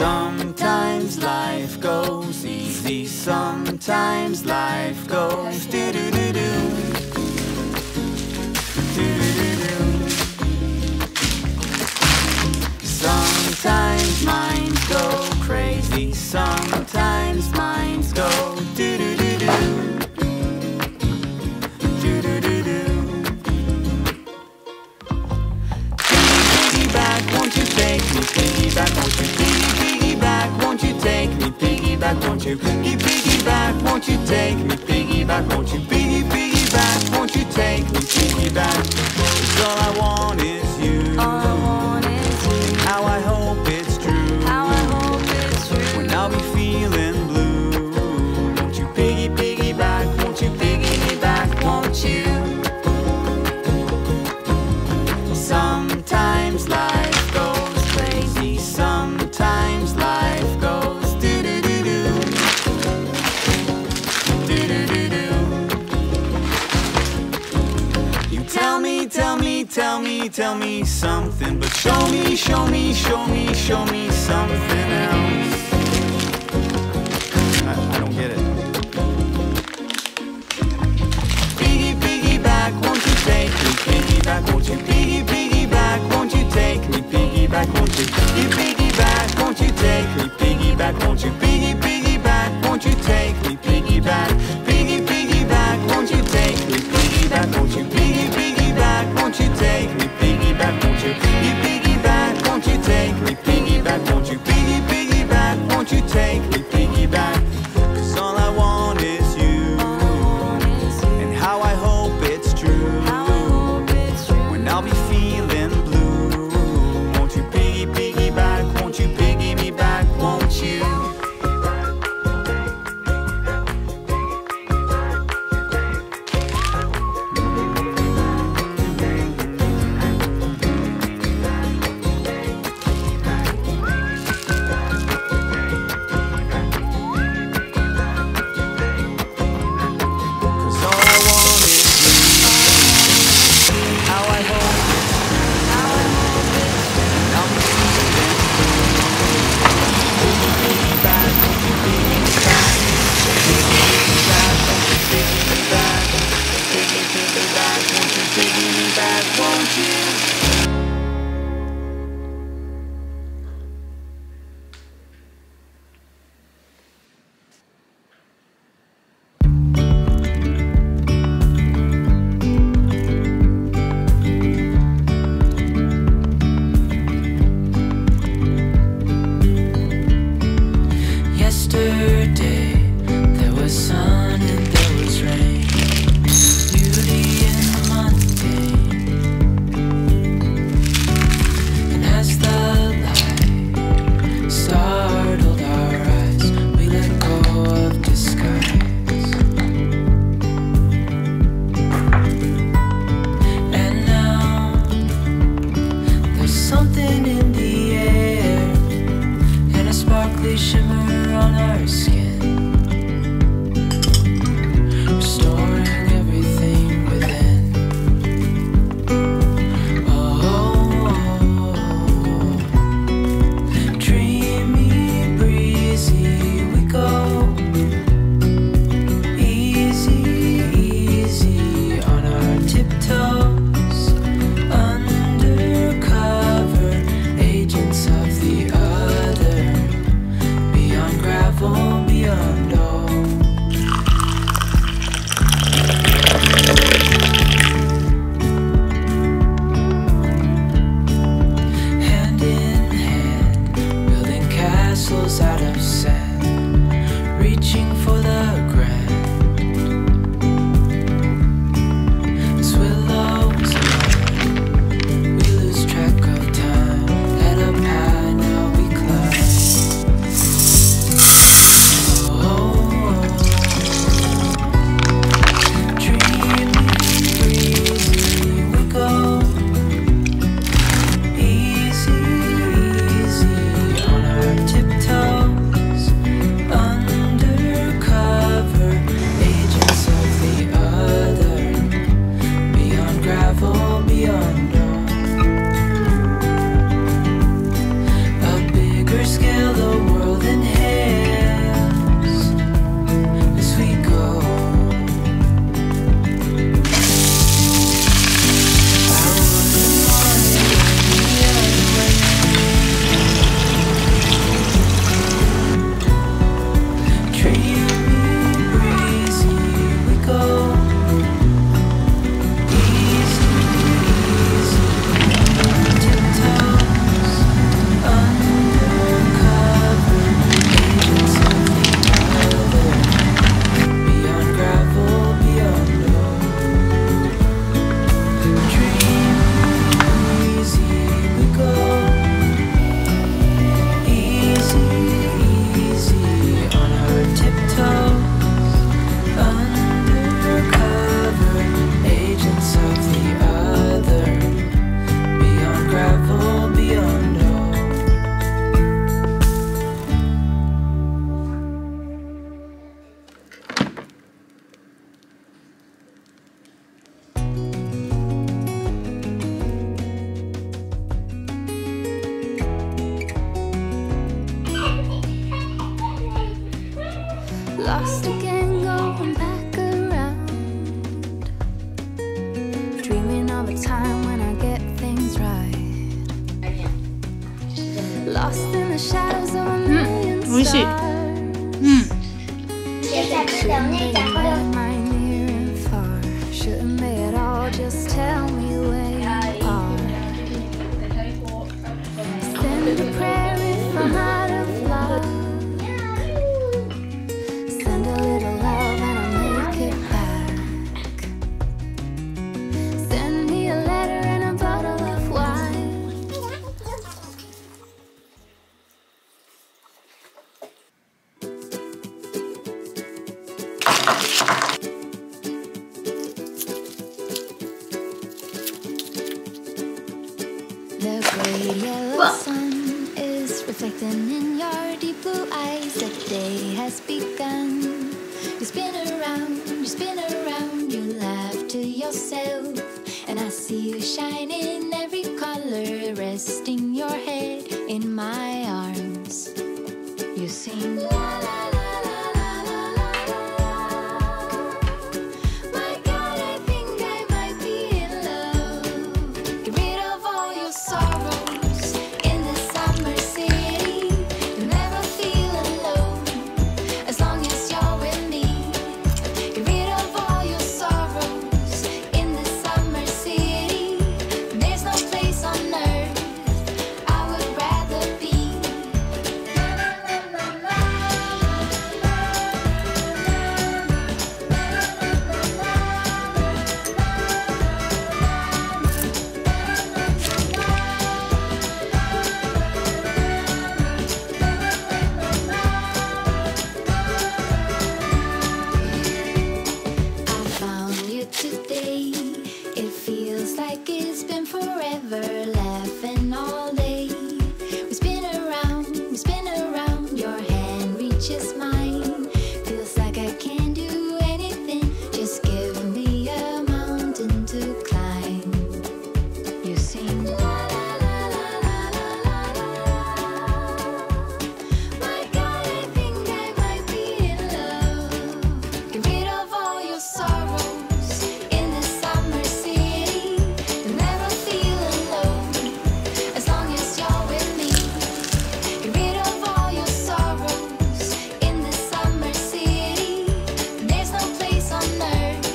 Sometimes life goes easy, sometimes life goes do-do-do-do, do-do-do-do. Sometimes minds go crazy, sometimes minds go do-do-do-do, do-do-do-do. Piggyback, won't you take me? Piggyback, won't you? Piggyback, won't you take me? Piggyback, won't you? Piggyback, won't you take me? Piggyback, won't you? Piggyback, won't you take me? Piggyback, 'cause all I want is you. All I want is you. How I hope it's true. How I hope it's true. When I'll be feeling blue, won't you piggyback? Won't you piggyback? Won't you? Sometimes life goes crazy, sometimes life goes do-do-do-do, do-do-do-do. You tell me something, but show me something else. I don't get it. Piggyback, won't you take me? Piggyback, won't you? Piggyback, won't you take me? Piggyback, won't you? Piggyback, won't you take me? Piggyback, won't you? Piggyback, won't you take me? Piggyback, piggyback, won't you take me? Piggyback, won't you? Piggyback, won't you take me? Piggyback, won't you? Piggyback, won't you take me? Piggyback, won't you? Piggyback, won't you take me? Piggyback, 'cause all I want is you, and how I hope it's true. When I'll be feeling blue, won't you piggyback? Won't you piggy me back? Won't you? scale the lost again, going back around, dreaming of a time when I get things right, lost in the shadows of a million stars. My near and far, shouldn't they at all just tell me where you are? Send a prayer if I'm out of luck, send a little love and I'll make it back. Send me a letter and a bottle of wine. The great yellow sun is reflecting in your deep blue eyes. The day has begun. You spin around, you laugh to yourself, and I see you shine in every color, resting your head in my arms. You sing la la la la la la la la. My God, I think I might be in love. Get rid of all your sorrows in the summer city. You'll never feel alone as long as you're with me. Get rid of all your sorrows in the summer city. There's no place on earth I would rather be. I found you today. It feels like it's been forever, laughing all day. We spin around, your hand reaches mine. Feels like I can't do anything, just give me a mountain to climb. You sing la la la la la la la la. My God, I think I might be in love. Get rid of all your sorrows in the summer city. You'll never feel alone as long as you're with me. Get rid of all your sorrows in the summer city. There's no place on earth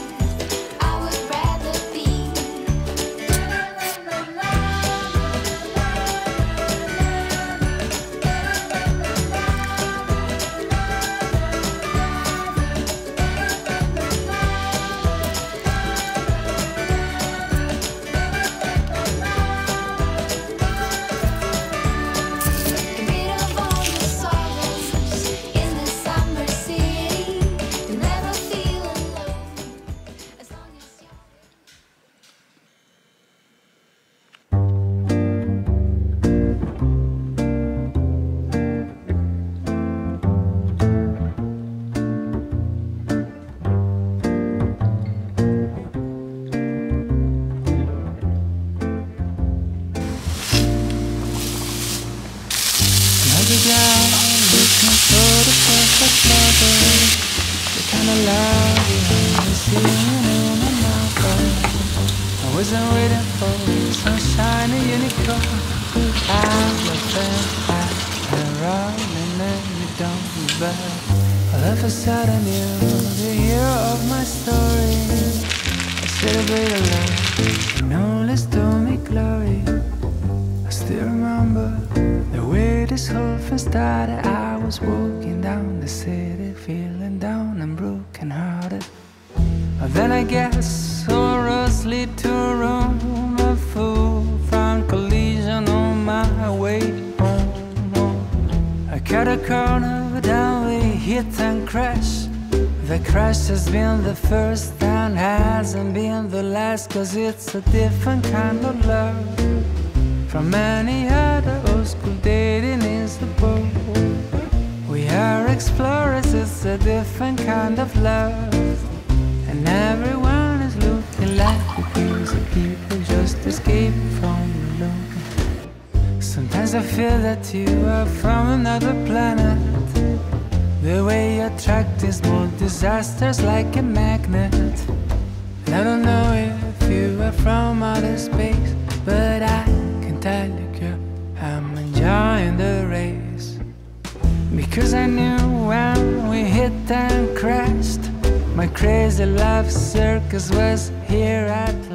I would rather be. Get rid of all your sorrows in the summer city. You'll never feel alone as long as you're. Another guy looking for the perfect lover, the kind of love you only see in a novel. I wasn't waiting for some shiny unicorn. I'm a vampire, and rolling and you don't but all of a sudden you're the hero of my story. I celebrate a love, and only stole me glory. I still remember the way this whole thing started. I was walking down the city, feeling down and broken hearted. Then I guess all roads lead to Rome. A full front collision on my way home. I cut a corner, but then we hit and crash. The crash has been the first and hasn't been the last, 'cause it's a different kind of love from any other old school dating is the boat. We are explorers, it's a different kind of love, and everyone is looking like the crazy people just escape from alone. Sometimes I feel that you are from another planet. The way you attract these small disasters like a magnet. And I don't know if you are from outer space, but I can tell you, girl, I'm enjoying the race. Because I knew when we hit and crashed, my crazy love circus was here at